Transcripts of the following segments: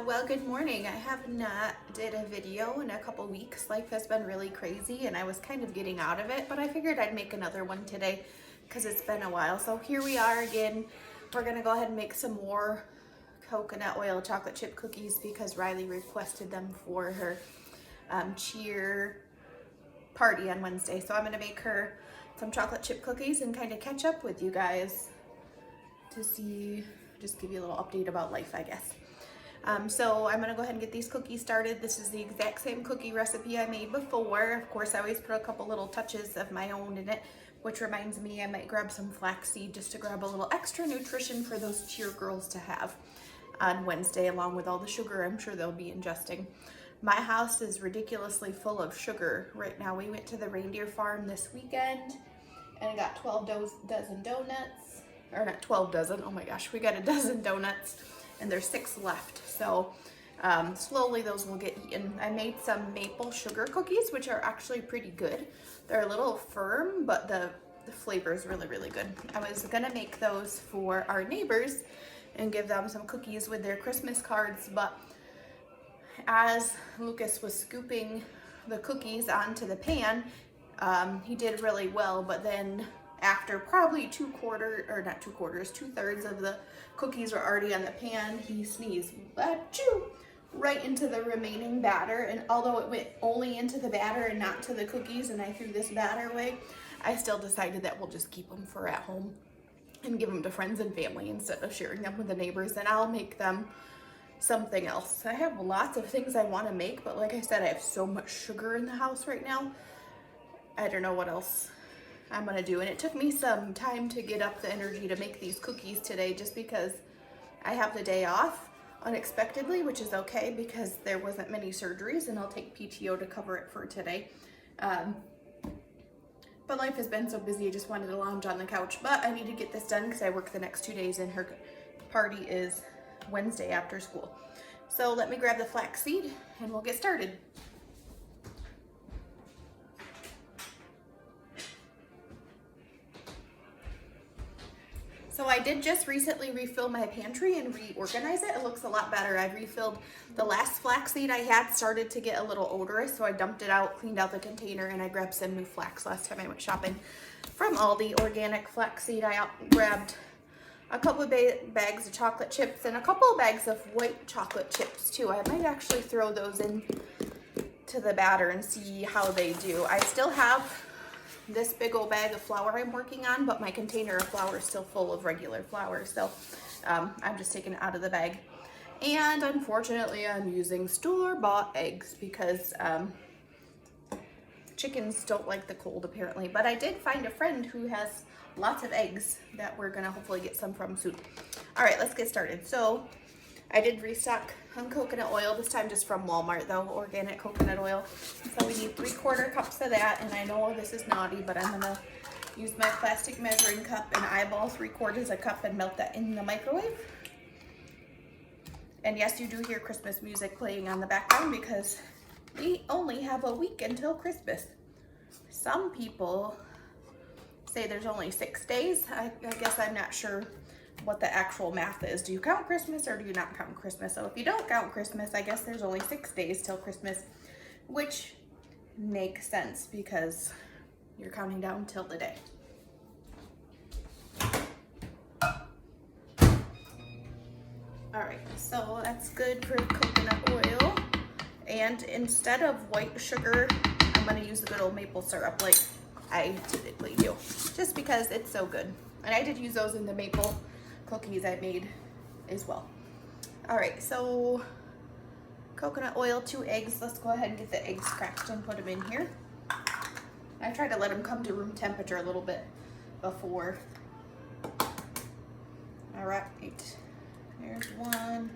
Well, good morning. I have not did a video in a couple weeks. Life has been really crazy and I was kind of getting out of it, but I figured I'd make another one today because it's been a while. So here we are again. We're gonna go ahead and make some more coconut oil chocolate chip cookies because Riley requested them for her cheer party on Wednesday. So I'm gonna make her some chocolate chip cookies and kind of catch up with you guys to see, just give you a little update about life, I guess. So I'm gonna go ahead and get these cookies started. This is the exact same cookie recipe I made before. Of course, I always put a couple little touches of my own in it, which reminds me I might grab some flaxseed just to grab a little extra nutrition for those cheer girls to have on Wednesday, along with all the sugar I'm sure they'll be ingesting. My house is ridiculously full of sugar right now. We went to the reindeer farm this weekend and I got 12 dozen donuts, or not 12 dozen, oh my gosh, we got a dozen donuts and there's 6 left. So slowly those will get eaten. I made some maple sugar cookies, which are actually pretty good. They're a little firm, but the flavor is really, really good. I was gonna make those for our neighbors and give them some cookies with their Christmas cards, but as Lucas was scooping the cookies onto the pan, he did really well, but then after probably 2/3 of the cookies were already on the pan, he sneezed right into the remaining batter. And although it went only into the batter and not to the cookies, and I threw this batter away, I still decided that we'll just keep them for at home and give them to friends and family instead of sharing them with the neighbors. And I'll make them something else. I have lots of things I want to make, but like I said, I have so much sugar in the house right now. I don't know what else I'm gonna do. And it took me some time to get up the energy to make these cookies today, just because I have the day off unexpectedly, which is okay because there wasn't many surgeries and I'll take PTO to cover it for today. But life has been so busy, I just wanted to lounge on the couch. But I need to get this done because I work the next 2 days and her party is Wednesday after school. So let me grab the flaxseed and we'll get started. So I did just recently refill my pantry and reorganize it. It looks a lot better. I've refilled the last flaxseed I had, started to get a little odorous, so I dumped it out, cleaned out the container, and I grabbed some new flax last time I went shopping from Aldi, organic flaxseed. I grabbed a couple of bags of chocolate chips and a couple of bags of white chocolate chips too. I might actually throw those in to the batter and see how they do. I still have this big old bag of flour I'm working on, but my container of flour is still full of regular flour, so I'm just taking it out of the bag. And unfortunately I'm using store-bought eggs because chickens don't like the cold apparently, but I did find a friend who has lots of eggs that we're gonna hopefully get some from soon. All right, let's get started. So I did restock on coconut oil, this time just from Walmart though, organic coconut oil. So we need 3/4 cups of that, and I know this is naughty, but I'm gonna use my plastic measuring cup and eyeball 3/4 a cup and melt that in the microwave. And yes, you do hear Christmas music playing on the background because we only have a week until Christmas. Some people say there's only 6 days. I guess I'm not sure what the actual math is. Do you count Christmas or do you not count Christmas? So if you don't count Christmas, I guess there's only 6 days till Christmas, which makes sense because you're counting down till the day. All right, so that's good for coconut oil. And instead of white sugar, I'm gonna use the good old maple syrup like I typically do, just because it's so good. And I did use those in the maple cookies I made as well. All right, so coconut oil, 2 eggs. Let's go ahead and get the eggs cracked and put them in here. I try to let them come to room temperature a little bit before. All right, there's one.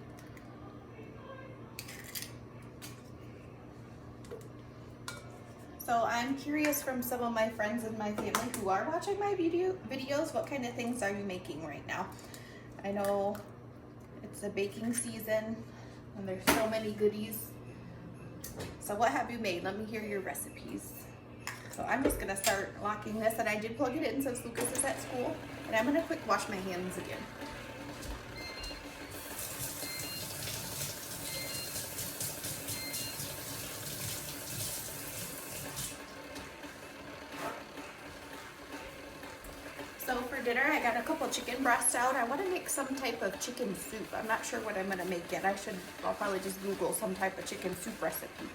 So I'm curious from some of my friends and my family who are watching my videos, what kind of things are you making right now? I know it's the baking season and there's so many goodies. So what have you made? Let me hear your recipes. So I'm just gonna start locking this, and I did plug it in since Lucas is at school, and I'm gonna quick wash my hands again. dinner. I got a couple chicken breasts out. I want to make some type of chicken soup. I'm not sure what I'm going to make yet. I'll probably just Google some type of chicken soup recipe.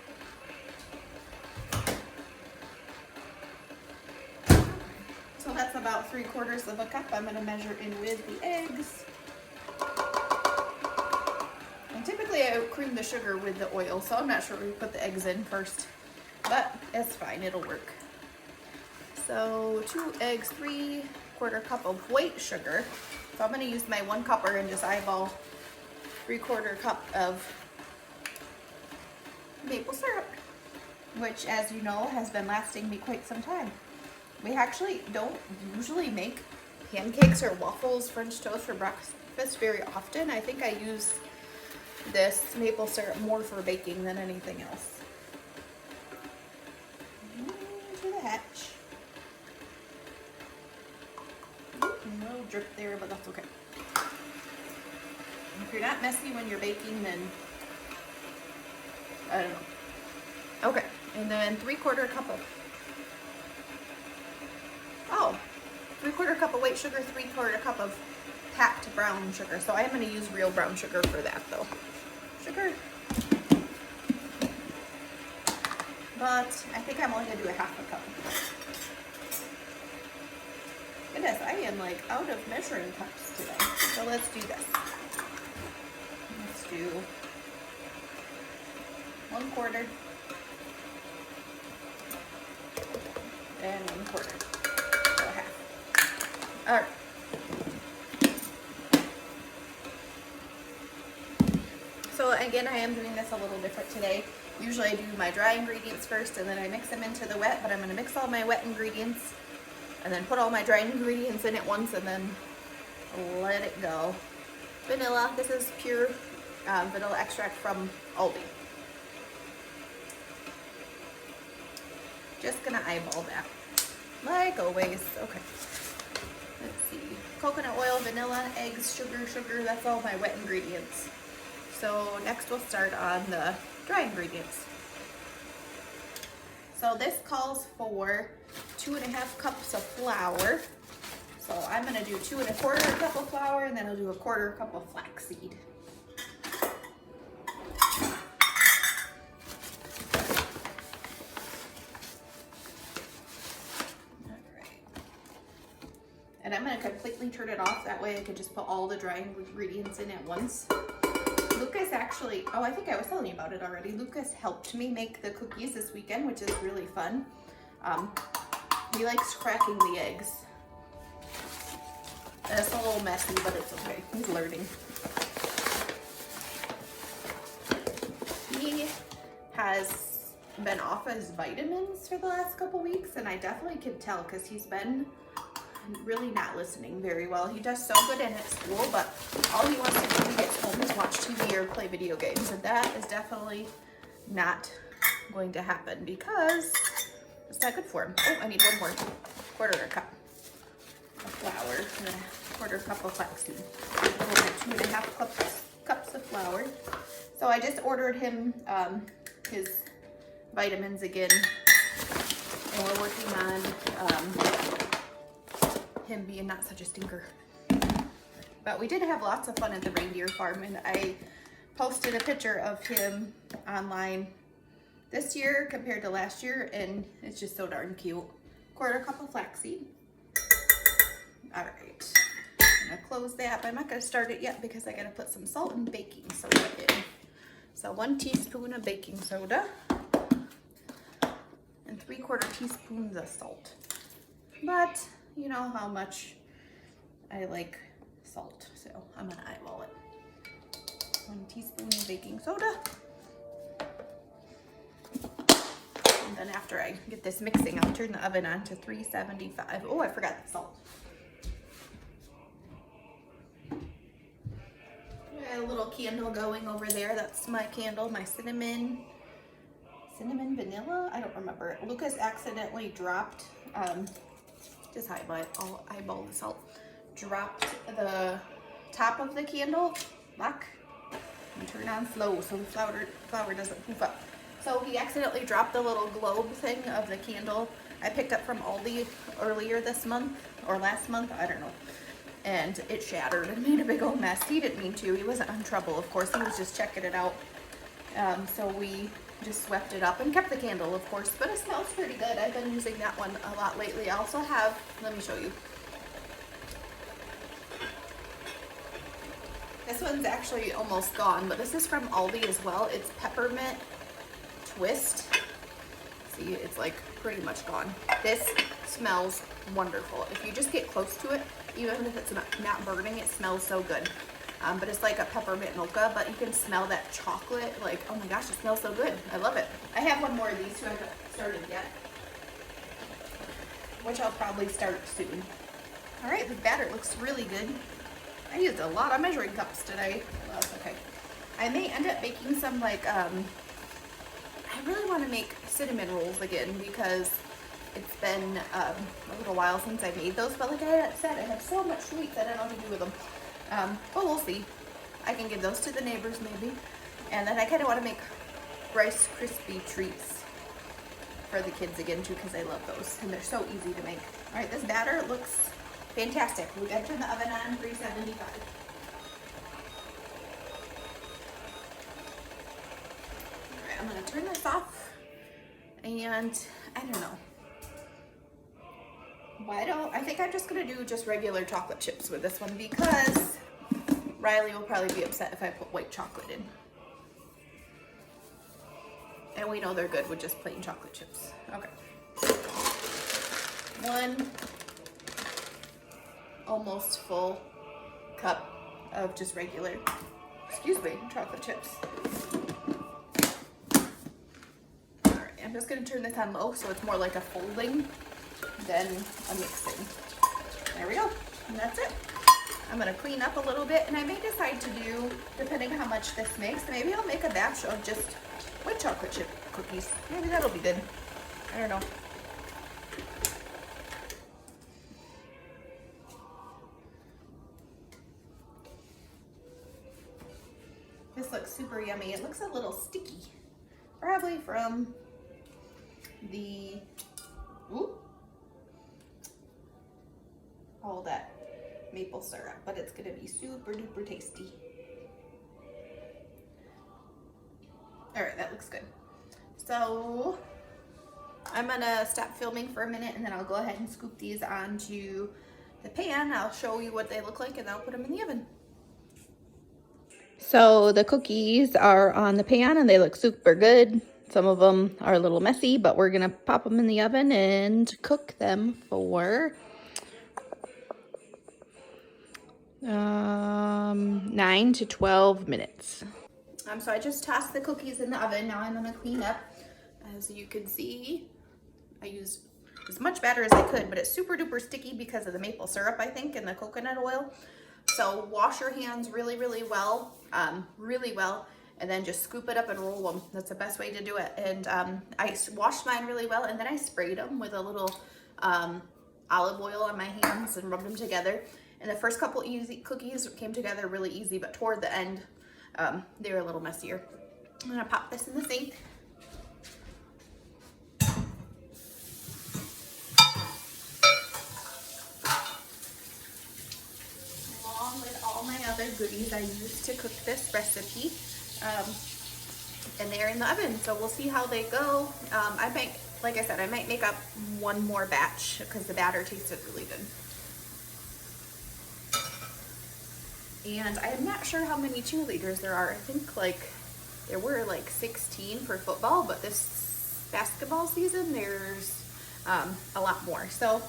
So that's about 3/4 of a cup. I'm going to measure in with the eggs. And typically I cream the sugar with the oil, so I'm not sure we put the eggs in first, but it's fine, it'll work. So 2 eggs, 3/4 cup of white sugar. So I'm going to use my 1 cupper and just eyeball 3/4 cup of maple syrup, which, as you know, has been lasting me quite some time. We actually don't usually make pancakes or waffles, French toast for breakfast very often. I think I use this maple syrup more for baking than anything else. Into the hatch. A little drip there, but that's okay. If you're not messy when you're baking, then I don't know. Okay, and then 3/4 cup of 3/4 cup of white sugar, 3/4 cup of packed brown sugar. So I'm going to use real brown sugar for that, though. Sugar. But I think I'm only going to do a 1/2 cup. Goodness, I am like out of measuring cups today. So let's do this. Let's do 1/4 and 1/4. So 1/2. All right. So again, I am doing this a little different today. Usually I do my dry ingredients first and then I mix them into the wet, but I'm going to mix all my wet ingredients and then put all my dry ingredients in at once and then let it go. Vanilla. This is pure vanilla extract from Aldi. Just going to eyeball that. Like always. Okay. Let's see. Coconut oil, vanilla, eggs, sugar. That's all my wet ingredients. So next we'll start on the dry ingredients. So this calls for 2.5 cups of flour. So I'm going to do 2 1/4 cup of flour and then I'll do 1/4 cup of flaxseed. And I'm going to completely turn it off. That way I can just put all the dry ingredients in at once. Lucas actually, I think I was telling you about it already. Lucas helped me make the cookies this weekend, which is really fun. He likes cracking the eggs. And it's a little messy, but it's okay. He's learning. He has been off his vitamins for the last couple weeks, and I definitely can tell because he's been really not listening very well. He does so good in at school, but all he wants to do when he gets home is watch TV or play video games, and that is definitely not going to happen because it's not good for him. Oh, I need 1 more 1/4 cup of flour and 1/4 cup of flaxseed. 2.5 cups of flour. So I just ordered him his vitamins again, and we're working on him being not such a stinker. But we did have lots of fun at the reindeer farm, and I posted a picture of him online this year compared to last year, and it's just so darn cute. 1/4 cup of flaxseed. All right, I'm gonna close that, but I'm not gonna start it yet because I gotta put some salt and baking soda in. So 1 teaspoon of baking soda and 3/4 teaspoons of salt. But you know how much I like salt, so I'm gonna eyeball it. 1 teaspoon of baking soda. And then after I get this mixing, I'll turn the oven on to 375. Oh, I forgot the salt. Got a little candle going over there. That's my candle, my cinnamon vanilla? I don't remember. Lucas accidentally dropped, just eyeball the salt. Dropped the top of the candle. Lock and turn on slow so the flour doesn't poof up. So he accidentally dropped the little globe thing of the candle I picked up from Aldi earlier this month or last month, I don't know. And it shattered and made a big old mess. He didn't mean to. He wasn't in trouble, of course. He was just checking it out. So we just swept it up and kept the candle, of course. But it smells pretty good. I've been using that one a lot lately. I also have, let me show you. This one's actually almost gone, but this is from Aldi as well. It's peppermint twist. See, it's like pretty much gone. This smells wonderful. If you just get close to it, even if it's not burning, it smells so good. But it's like a peppermint mocha, but you can smell that chocolate. Like, oh my gosh, it smells so good. I love it. I have one more of these too. I haven't started yet, which I'll probably start soon. All right, the batter looks really good. I used a lot of measuring cups today. Well, that's okay. I may end up making some like, I really want to make cinnamon rolls again because it's been a little while since I made those. But like I said, I have so much sweets I don't know what to do with them. But we'll see. I can give those to the neighbors maybe. And then I kind of want to make Rice Krispie treats for the kids again too because I love those. And they're so easy to make. All right, this batter looks fantastic. We got to turn the oven on 375. All right, I'm going to turn this off. And I don't know. I think I'm just going to do just regular chocolate chips with this one because Riley will probably be upset if I put white chocolate in. And we know they're good with just plain chocolate chips. Okay. One almost full cup of just regular, excuse me, chocolate chips. All right, I'm just going to turn this on low so it's more like a folding than a mixing. There we go. And that's it. I'm going to clean up a little bit, and I may decide to do, depending on how much this makes, maybe I'll make a batch of just white chocolate chip cookies. Maybe that'll be good. I don't know. This looks super yummy. It looks a little sticky. Probably from the, all that maple syrup, but it's gonna be super duper tasty. All right, that looks good. So I'm gonna stop filming for a minute and then I'll go ahead and scoop these onto the pan. I'll show you what they look like and then I'll put them in the oven. So the cookies are on the pan and they look super good. Some of them are a little messy, but we're gonna pop them in the oven and cook them for 9 to 12 minutes. So I just tossed the cookies in the oven. Now I'm gonna clean up. As you can see, I used as much batter as I could, but it's super duper sticky because of the maple syrup, I think, and the coconut oil. So wash your hands really, really well, and then just scoop it up and roll them. That's the best way to do it. And I washed mine really well, and then I sprayed them with a little olive oil on my hands and rubbed them together. And the first couple easy cookies came together really easy, but toward the end, they were a little messier. I'm gonna pop this in the sink. Along with all my other goodies I used to cook this recipe. And they're in the oven, so we'll see how they go. I might, like I said, I might make up one more batch because the batter tasted really good. And I'm not sure how many cheerleaders there are. I think like there were like 16 for football, but this basketball season there's a lot more. So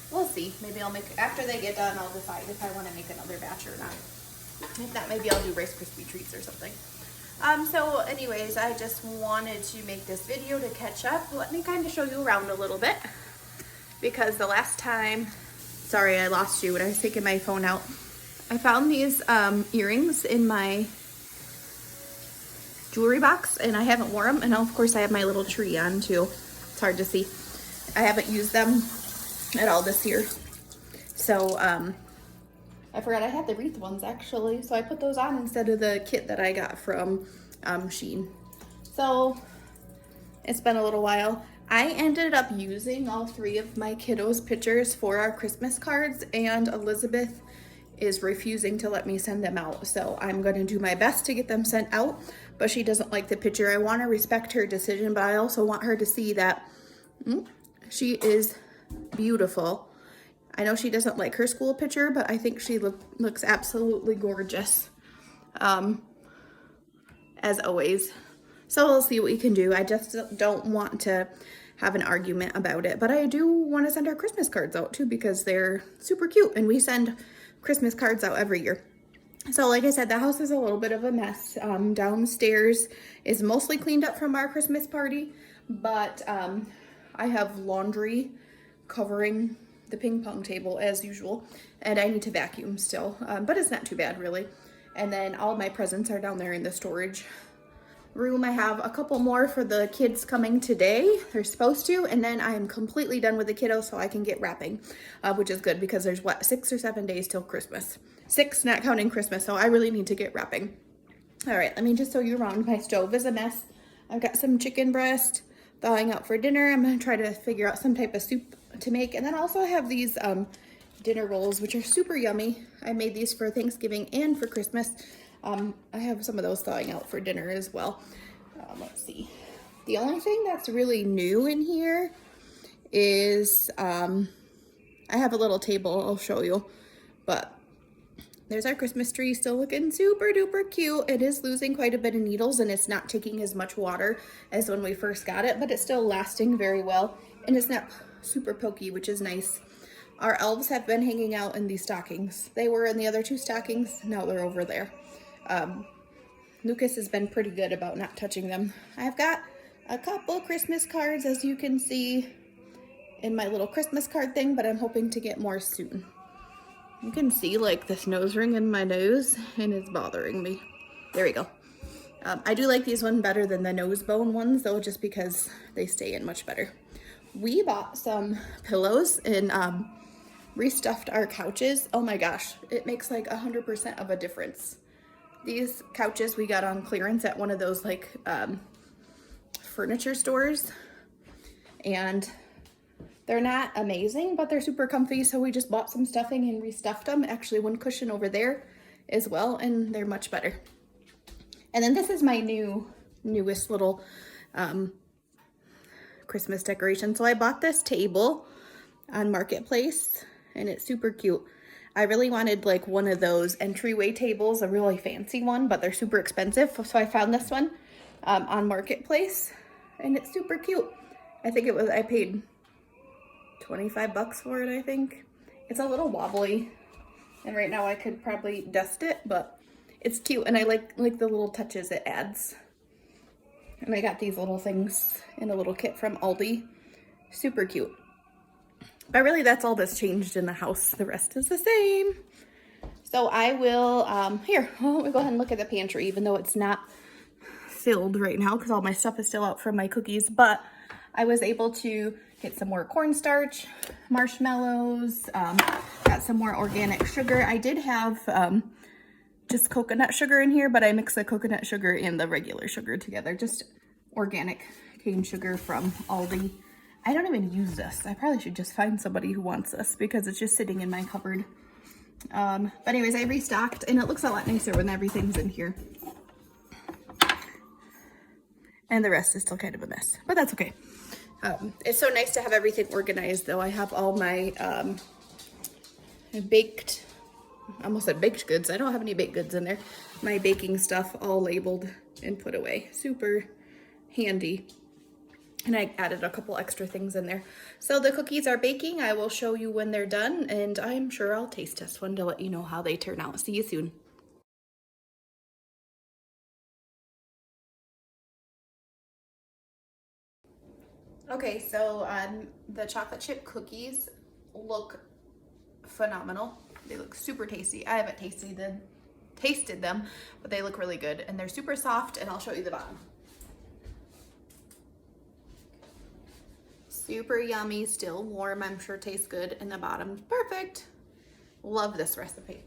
we'll see. Maybe I'll make, after they get done, I'll decide if I want to make another batch or not. If not, maybe I'll do Rice Krispie treats or something. So anyways, I just wanted to make this video to catch up. Let me kind of show you around a little bit, because the last time, sorry I lost you when I was taking my phone out, I found these earrings in my jewelry box and I haven't worn them, and of course I have my little tree on too. It's hard to see. I haven't used them at all this year. So I forgot I had the wreath ones actually, so I put those on instead of the kit that I got from Shein. So it's been a little while. I ended up using all 3 of my kiddos' pictures for our Christmas cards, and Elizabeth is refusing to let me send them out. So I'm going to do my best to get them sent out, but she doesn't like the picture. I want to respect her decision, but I also want her to see that she is beautiful. I know she doesn't like her school picture, but I think she looks absolutely gorgeous, as always. So we'll see what we can do. I just don't want to have an argument about it, but I do want to send our Christmas cards out too because they're super cute, and we send Christmas cards out every year. So like I said, the house is a little bit of a mess. Downstairs is mostly cleaned up from our Christmas party, but I have laundry covering the ping pong table as usual, and I need to vacuum still, but it's not too bad really. And then all my presents are down there in the storage room. I have a couple more for the kids coming today. They're supposed to, and then I am completely done with the kiddos so I can get wrapping, which is good because there's 6 or 7 days till Christmas. 6, not counting Christmas, so I really need to get wrapping. All right, let me just show you around. My stove is a mess. I've got some chicken breast thawing out for dinner. I'm gonna try to figure out some type of soup to make, and then also I have these dinner rolls, which are super yummy. I made these for Thanksgiving and for Christmas. I have some of those thawing out for dinner as well. Let's see. The only thing that's really new in here is I have a little table I'll show you, but there's our Christmas tree still looking super duper cute. It is losing quite a bit of needles and it's not taking as much water as when we first got it, but it's still lasting very well and it's not super pokey, which is nice. Our elves have been hanging out in these stockings. They were in the other 2 stockings, now they're over there. Lucas has been pretty good about not touching them. I've got a couple Christmas cards, as you can see in my little Christmas card thing, but I'm hoping to get more soon. You can see like this nose ring in my nose and it's bothering me. There we go. I do like these ones better than the nose bone ones though, just because they stay in much better. We bought some pillows and restuffed our couches. Oh my gosh, it makes like 100% of a difference. These couches we got on clearance at one of those like furniture stores, and they're not amazing, but they're super comfy. So we just bought some stuffing and restuffed them. Actually, one cushion over there as well, and they're much better. And then this is my newest little Christmas decoration. So I bought this table on Marketplace, and it's super cute. I really wanted like one of those entryway tables, a really fancy one, but they're super expensive. So I found this one on Marketplace, and it's super cute. I think I paid 25 bucks for it, I think. It's a little wobbly, and right now I could probably dust it, but it's cute, and I like the little touches it adds. And I got these little things in a little kit from Aldi. Super cute. But really, that's all that's changed in the house. The rest is the same. So I will, here, let me go ahead and look at the pantry, even though it's not filled right now because all my stuff is still out from my cookies. But I was able to get some more cornstarch, marshmallows, got some more organic sugar. I did have just coconut sugar in here, but I mixed the coconut sugar and the regular sugar together. Just organic cane sugar from Aldi. I don't even use this. I probably should just find somebody who wants this because it's just sitting in my cupboard. But anyways, I restocked, and it looks a lot nicer when everything's in here. And the rest is still kind of a mess, but that's okay. It's so nice to have everything organized though. I have all my baked, I almost said baked goods. I don't have any baked goods in there. My baking stuff all labeled and put away. Super handy. And I added a couple extra things in there. So the cookies are baking. I will show you when they're done, and I'm sure I'll taste test one to let you know how they turn out. See you soon. Okay, so the chocolate chip cookies look phenomenal. They look super tasty. I haven't tasted them, but they look really good, and they're super soft, and I'll show you the bottom. Super yummy, still warm, I'm sure tastes good, and the bottom's perfect. Love this recipe.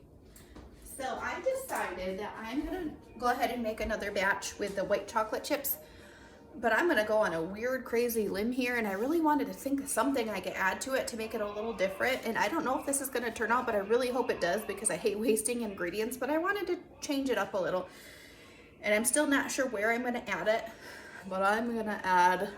So I decided that I'm gonna go ahead and make another batch with the white chocolate chips, but I'm gonna go on a weird, crazy limb here, and I really wanted to think of something I could add to it to make it a little different. And I don't know if this is gonna turn out, but I really hope it does because I hate wasting ingredients, but I wanted to change it up a little. And I'm still not sure where I'm gonna add it, but I'm gonna add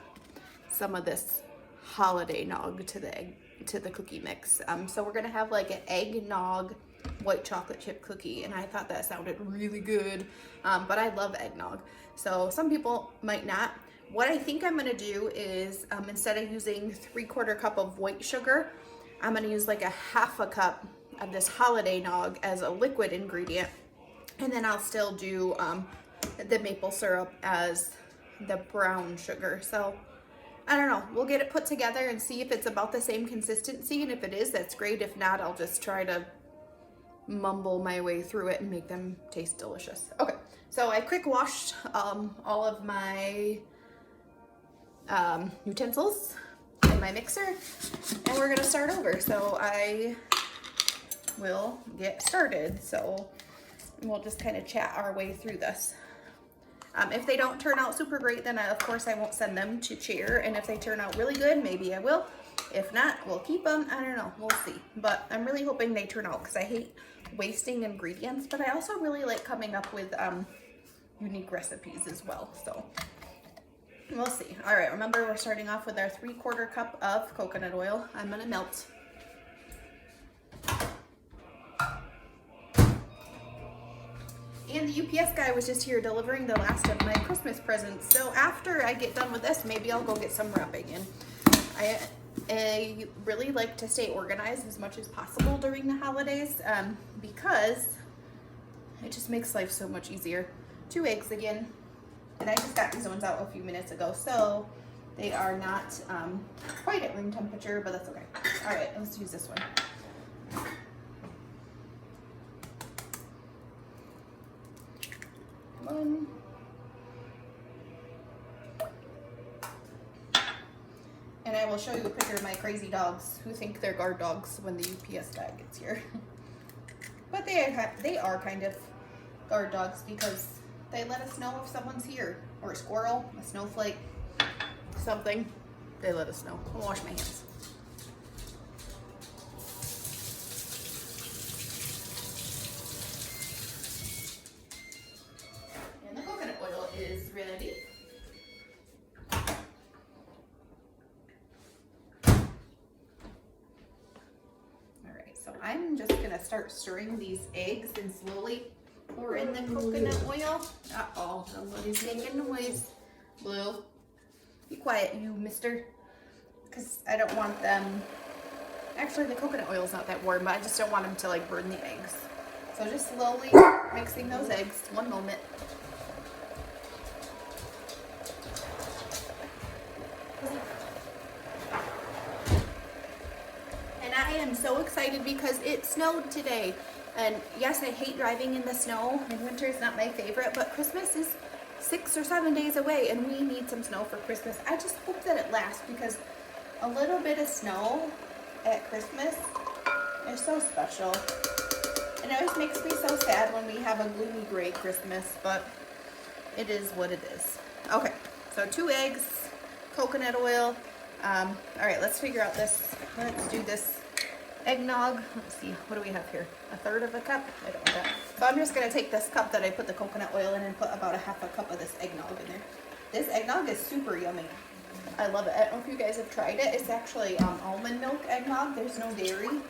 some of this holiday nog to the cookie mix. So we're gonna have like an eggnog white chocolate chip cookie, and I thought that sounded really good. But I love eggnog, so some people might not. What I think I'm gonna do is instead of using 3/4 cup of white sugar, I'm gonna use like a 1/2 cup of this holiday nog as a liquid ingredient, and then I'll still do the maple syrup as the brown sugar. So I don't know, we'll get it put together and see if it's about the same consistency, and if it is, that's great. If not, I'll just try to mumble my way through it and make them taste delicious. Okay, so I quick washed all of my utensils in my mixer, and we're gonna start over. So I will get started. So we'll just kind of chat our way through this. If they don't turn out super great, then of course I won't send them to Cheer. And if they turn out really good, maybe I will. If not, we'll keep them. I don't know, we'll see. But I'm really hoping they turn out because I hate wasting ingredients, but I also really like coming up with unique recipes as well. So we'll see. All right, remember we're starting off with our 3/4 cup of coconut oil. I'm gonna melt. And the UPS guy was just here delivering the last of my Christmas presents. So after I get done with this, maybe I'll go get some wrapping in. I really like to stay organized as much as possible during the holidays because it just makes life so much easier. 2 eggs again. And I just got these ones out a few minutes ago, so they are not quite at room temperature, but that's okay. All right, let's use this one. One. And I will show you a picture of my crazy dogs who think they're guard dogs when the UPS guy gets here. But they are kind of guard dogs because they let us know if someone's here, or a squirrel, a snowflake, something. They let us know. I'll wash my hands. And the coconut oil is ready. So I'm just gonna start stirring these eggs and slowly pour in the coconut oil. Uh-oh, somebody's making noise. Blue, be quiet, you mister. Because I don't want them, actually the coconut oil is not that warm, but I just don't want them to like burn the eggs. So just slowly mixing those eggs, 1 moment. I am so excited because it snowed today, and yes, I hate driving in the snow, and winter is not my favorite, but Christmas is 6 or 7 days away, and we need some snow for Christmas. I just hope that it lasts because a little bit of snow at Christmas is so special, and it always makes me so sad when we have a gloomy gray Christmas, but it is what it is. Okay, so 2 eggs, coconut oil. All right, let's figure out this. Let's do this eggnog. Let's see, what do we have here? 1/3 cup? I don't know that. So I'm just gonna take this cup that I put the coconut oil in and put about 1/2 cup of this eggnog in there. This eggnog is super yummy. I love it. I don't know if you guys have tried it. It's actually almond milk eggnog. There's no dairy.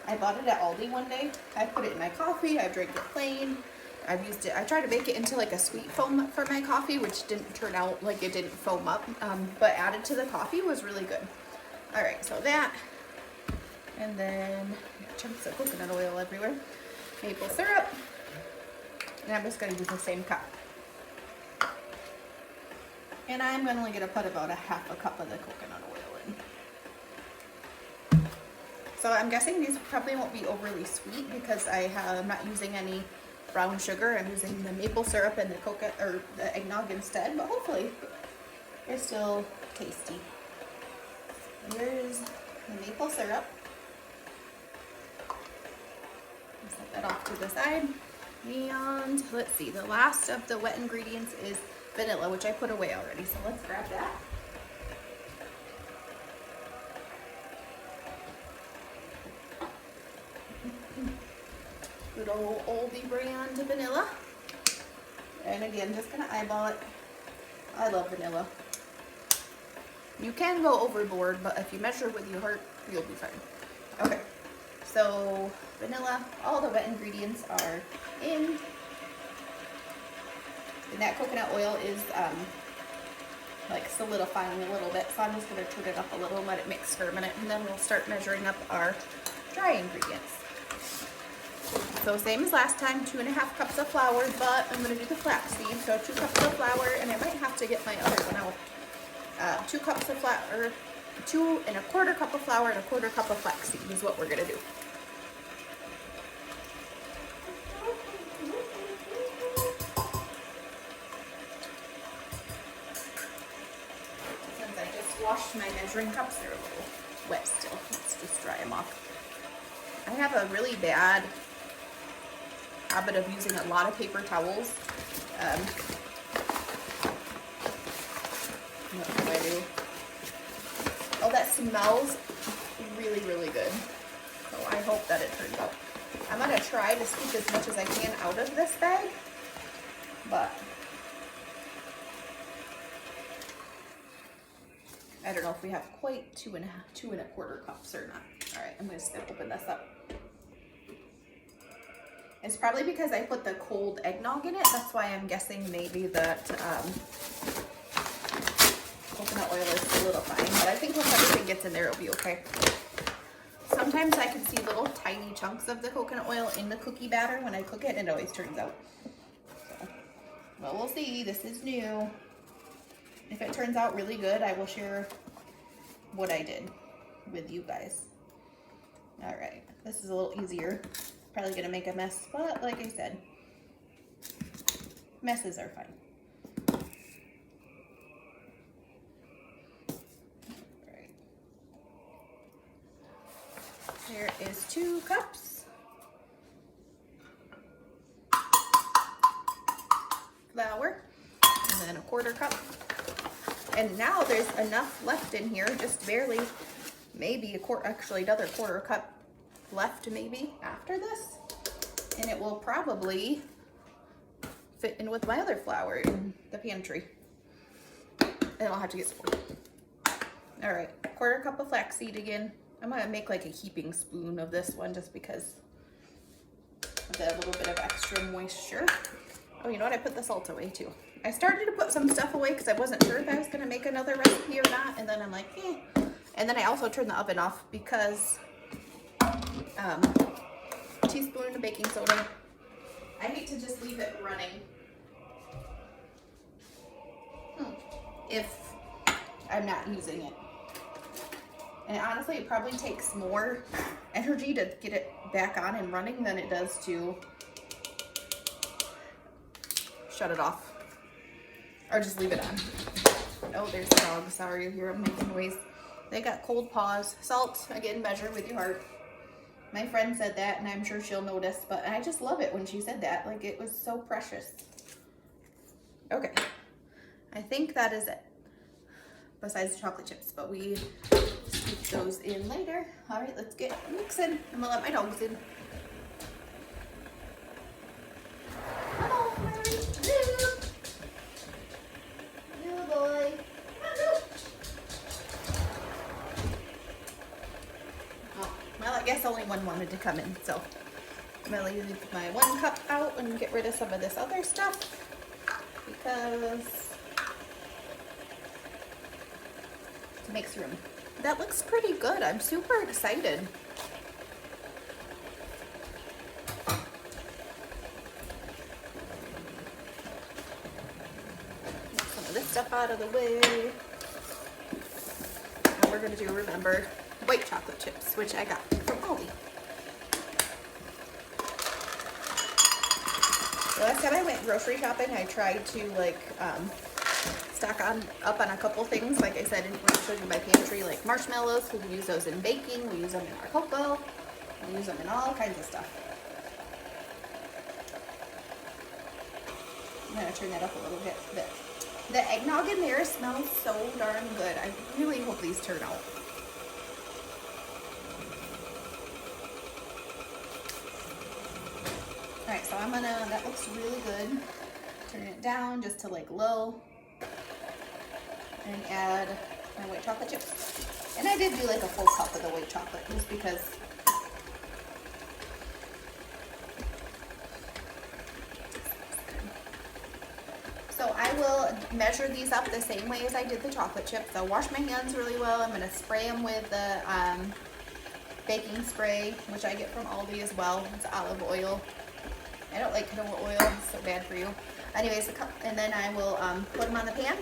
I bought it at Aldi one day. I put it in my coffee. I drank it plain. I've used it. I tried to make it into like a sweet foam for my coffee, which didn't turn out like it didn't foam up, but added to the coffee was really good. All right, so that, and then chunks of coconut oil everywhere, maple syrup, and I'm just going to use the same cup. And I'm only going to put about 1/2 cup of the coconut oil in. So I'm guessing these probably won't be overly sweet because I'm not using any brown sugar. I'm using the maple syrup and the eggnog instead, but hopefully they're still tasty. Here's the maple syrup. Set that off to the side. And let's see, the last of the wet ingredients is vanilla, which I put away already. So let's grab that. Good old oldie brand vanilla. And again, just gonna eyeball it. I love vanilla. You can go overboard, but if you measure with your heart, you'll be fine. Okay, so vanilla, all the wet ingredients are in. And that coconut oil is like solidifying a little bit, so I'm just gonna turn it up a little and let it mix for a minute, and then we'll start measuring up our dry ingredients. So same as last time, 2.5 cups of flour, but I'm gonna do the flaxseed, so 2 cups of flour, and I might have to get my other one out. 2 cups of flour, 2 1/4 cup of flour and 1/4 cup of flaxseed is what we're gonna do. Since I just washed my measuring cups, they're a little wet still. Let's just dry them off. I have a really bad habit of using a lot of paper towels. What do I do? Oh, that smells really, really good. So I hope that it turns out. I'm gonna try to scoop as much as I can out of this bag, but I don't know if we have quite 2 1/4 cups or not. All right, I'm just gonna open this up. It's probably because I put the cold eggnog in it. That's why I'm guessing maybe that coconut oil is solidifying. But I think once everything gets in there, it'll be okay. Sometimes I can see little tiny chunks of the coconut oil in the cookie batter when I cook it, and it always turns out. So, well, we'll see. This is new. If it turns out really good, I will share what I did with you guys. All right, this is a little easier. Probably gonna make a mess, but like I said, messes are fine. All right. There is 2 cups. Flour, and then 1/4 cup. And now there's enough left in here, just barely, maybe actually another 1/4 cup left maybe after this, and it will probably fit in with my other flour in the pantry, and I'll have to get some more. All right, 1/4 cup of flaxseed again. I'm gonna make like a heaping spoon of this one just because of that little bit of extra moisture. Oh, you know what? I put the salt away too. I started to put some stuff away because I wasn't sure if I was gonna make another recipe or not, and then I'm like, eh. And then I also turned the oven off because teaspoon of baking soda. I hate to just leave it running if I'm not using it. And honestly, it probably takes more energy to get it back on and running than it does to shut it off. Or just leave it on. Oh, there's the dog. Sorry if you're making noise. They got cold paws. Salt, again, measure with your heart. My friend said that, and I'm sure she'll notice, but I just love it when she said that. Like, it was so precious. Okay. I think that is it. Besides the chocolate chips, but we scoop those in later. All right, let's get mixing. I'm gonna let my dogs in. Hello, Mary. Good boy. Well, I guess only one wanted to come in, so I'm gonna leave my 1 cup out and get rid of some of this other stuff because to make room. That looks pretty good. I'm super excited. Get some of this stuff out of the way. And we're gonna do, remember, white chocolate chips, which I got from Aldi. The last time I went grocery shopping, I tried to like stock up on a couple things. Like I said, when I showed you my pantry, like marshmallows, we use those in baking, we use them in our cocoa, we use them in all kinds of stuff. I'm gonna turn that up a little bit. The eggnog in there smells so darn good. I really hope these turn out. All right, so that looks really good. Turn it down just to like low and add my white chocolate chips. And I did do like a full cup of the white chocolate just because so I will measure these up the same way as I did the chocolate chips. So wash my hands really well. I'm gonna spray them with the baking spray, which I get from Aldi as well. It's olive oil. I don't like canola oil, it's so bad for you. Anyways, and then I will put them on the pan.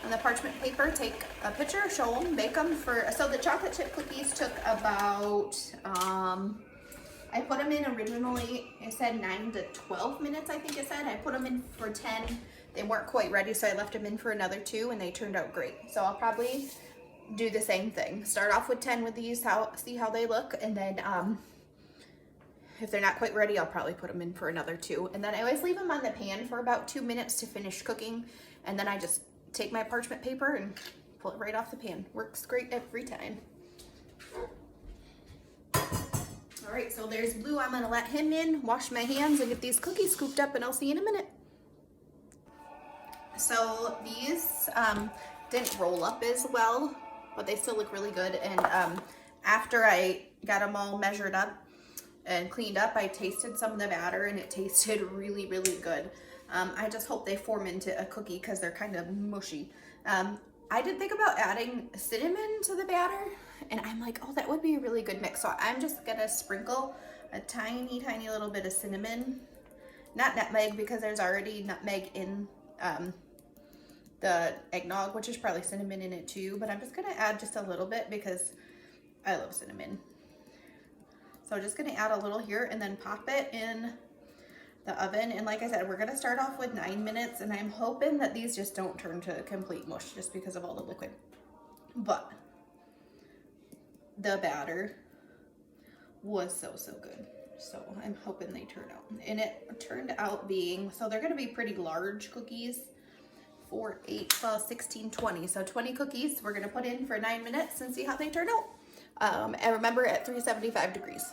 On the parchment paper, take a picture, show them, bake them for, so the chocolate chip cookies took about, I put them in originally, it said 9 to 12 minutes, I think it said. I put them in for 10. They weren't quite ready, so I left them in for another 2, and they turned out great. So I'll probably do the same thing. Start off with 10 with these, see how they look, and then if they're not quite ready, I'll probably put them in for another 2. And then I always leave them on the pan for about 2 minutes to finish cooking, and then I just take my parchment paper and pull it right off the pan. Works great every time. All right, so there's Blue. I'm gonna let him in, wash my hands, and get these cookies scooped up, and I'll see you in a minute. So these didn't roll up as well, but they still look really good. And after I got them all measured up and cleaned up, I tasted some of the batter, and it tasted really, really good. I just hope they form into a cookie because they're kind of mushy. I did think about adding cinnamon to the batter, and I'm like, oh, that would be a really good mix. So I'm just gonna sprinkle a tiny, tiny little bit of cinnamon, not nutmeg because there's already nutmeg in the eggnog, which is probably cinnamon in it too, but I'm just gonna add just a little bit because I love cinnamon. So I'm just gonna add a little here and then pop it in the oven. And like I said, we're gonna start off with 9 minutes, and I'm hoping that these just don't turn to complete mush just because of all the liquid. But the batter was so good. So I'm hoping they turn out. And it turned out being, so they're gonna be pretty large cookies. 4, 8, 12, 16, 20. So 20 cookies we're gonna put in for 9 minutes and see how they turn out. And remember, at 375 degrees.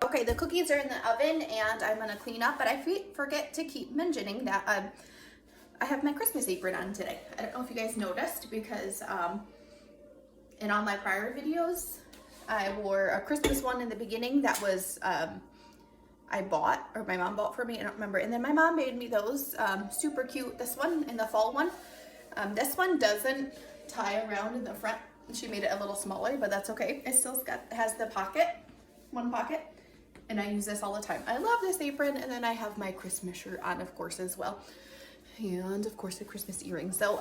Okay, the cookies are in the oven, and I'm gonna clean up, but I forget to keep mentioning that I have my Christmas apron on today. I don't know if you guys noticed, because in all my prior videos, I wore a Christmas one in the beginning that was, I bought, or my mom bought for me, I don't remember. And then my mom made me those, super cute, this one and the fall one. This one doesn't tie around in the front. She made it a little smaller, but that's okay. It still has the pocket, one pocket. And I use this all the time. I love this apron. And then I have my Christmas shirt on, of course, as well. And of course the Christmas earrings. So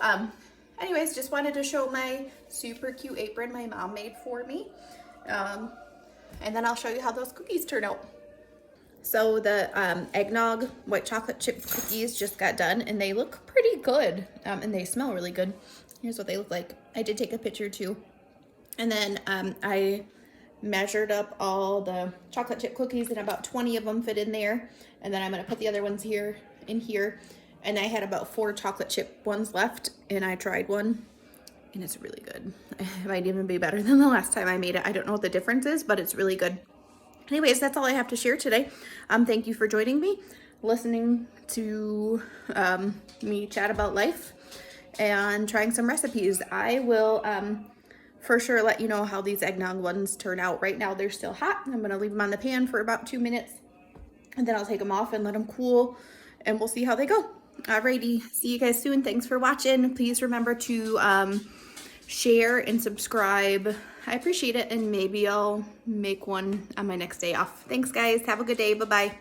anyways, just wanted to show my super cute apron my mom made for me. And then I'll show you how those cookies turn out. So the eggnog white chocolate chip cookies just got done, and they look pretty good. And they smell really good. Here's what they look like. I did take a picture too. And then I measured up all the chocolate chip cookies, and about 20 of them fit in there. And then I'm gonna put the other ones here in here. And I had about 4 chocolate chip ones left, and I tried one, and it's really good. It might even be better than the last time I made it. I don't know what the difference is, but it's really good. Anyways, that's all I have to share today. Thank you for joining me, listening to me chat about life and trying some recipes. I will for sure let you know how these eggnog ones turn out. Right now they're still hot. I'm gonna leave them on the pan for about 2 minutes, and then I'll take them off and let them cool, and we'll see how they go. Alrighty, see you guys soon. Thanks for watching. Please remember to share and subscribe. I appreciate it, and maybe I'll make one on my next day off. Thanks guys, have a good day. Bye-bye.